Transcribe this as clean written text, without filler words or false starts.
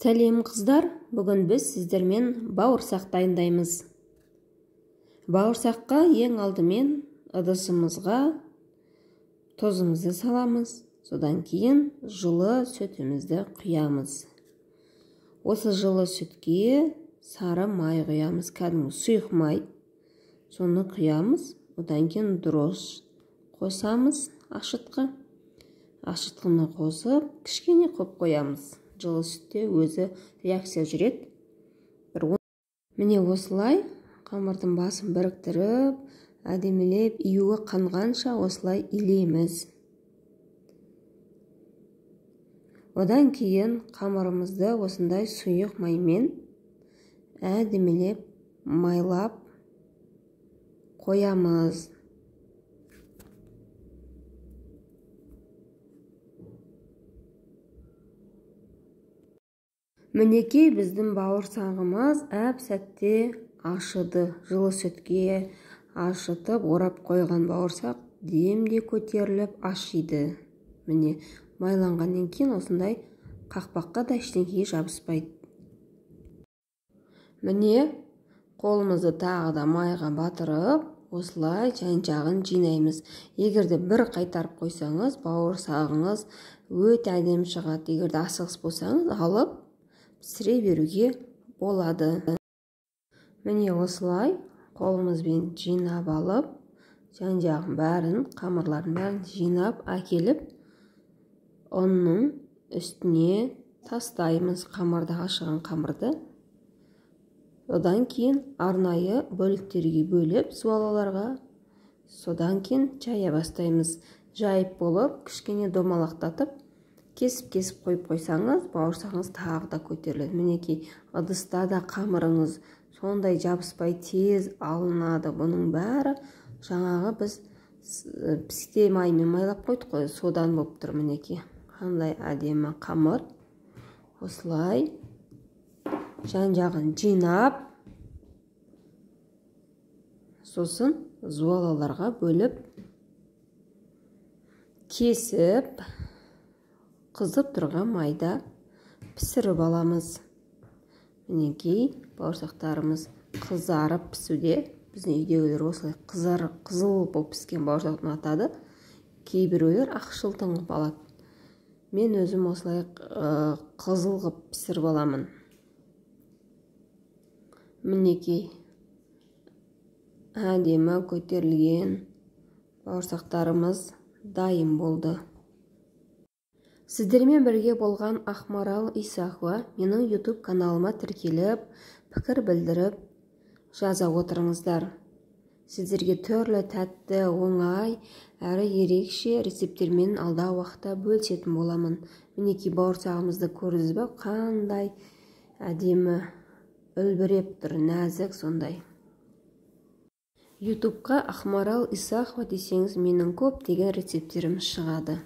Сәлем қыздар, бүгін біз сіздермен бауырсақ дайындаймыз. Бауырсаққа ең алдымен ыдысымызға тұзымызды саламыз, содан кейін жылы сүтімізді құямыз. Осы жылы сүтке сары май құямыз, кәдімгі сұйық май. Соны құямыз, одан кейін дрожж қосамыз, ашытқыны қосып, кішкене қоп қоямыз. Жылы сүтте өзі реакция жүреді. Міне осылай қамырдың басын біріктіріп, әдемілеп, июі қанғанша осылай илейміз. Одан кейін қамырымызды осындай сұйық маймен әдемілеп майлап қоямыз. Мінекей біздің бауырсағымыз әп-сәтте ашыды. Жылы сүтке ашытып, орап қойған бауырсақ демде көтеріліп ашиды. Міне майланғаннан кейін осындай қақпаққа да ештеңеге жабыспайды. Міне қолымызды тағы да майға батырып, осылай жан-жағын жинаймыз. Егерде бір қайтарып қойсаңыз, бауырсағыңыз өте әдемі шығады. Егерде асығыс болсаңыз, алып пісіре беруге болады. Міне осылай қолымызбен жинап алып, жан-жағын бәрін, қамырларын бәрін жинап әкеліп, ұнның үстіне тастаймыз, қамырды, ашыған қамырды. Одан кейін арнайы бөліктерге бөліп, суалаларға, содан кейін жая бастаймыз. Жайып болып, кішкене домалақтатып, кесіп қойып қойсаңыз, бауырсағыңыз тағы да көтеріледі. Мінекей ыдыста да қамырыңыз сондай жабыспай тез алынады. Бұның бәрі жаңағы біз пісте маймен майлап қойдық қой, содан болып тұр. Мінекей қандай әдемі қамыр. Осылай жан-жағын жинап, сосын зуалаларға бөліп, кесіп, қызып тұрған майда пісіріп аламыз. Мінекей бауырсақтарымыз қызарып пісуде. Біздің үйдегілер осылай қызыл болып піскен бауырсақ ұнатады. Кейбіреулер ақшыл қылып алады. Мен өзім осылай қызыл қылып пісіріп аламын. Мінекей әдемі көтерілген бауырсақтарымыз дайын болды. Сіздермен бірге болған Ақмарал Исахова менің YouTube каналыма тіркеліп, пікір білдіріп, жаза отырыңыздар. Сіздерге түрлі тәтті, оңай, әрі ерекше рецепттермен алдағы уақытта бөлісетін боламын. Мінекей бауырсағымызды көрдіңіз бе, қандай әдемі үлбіреп тұр, нәзік сондай. YouTube'қа Ақмарал Исахова десеңіз, менің көптеген рецепттерім шығады.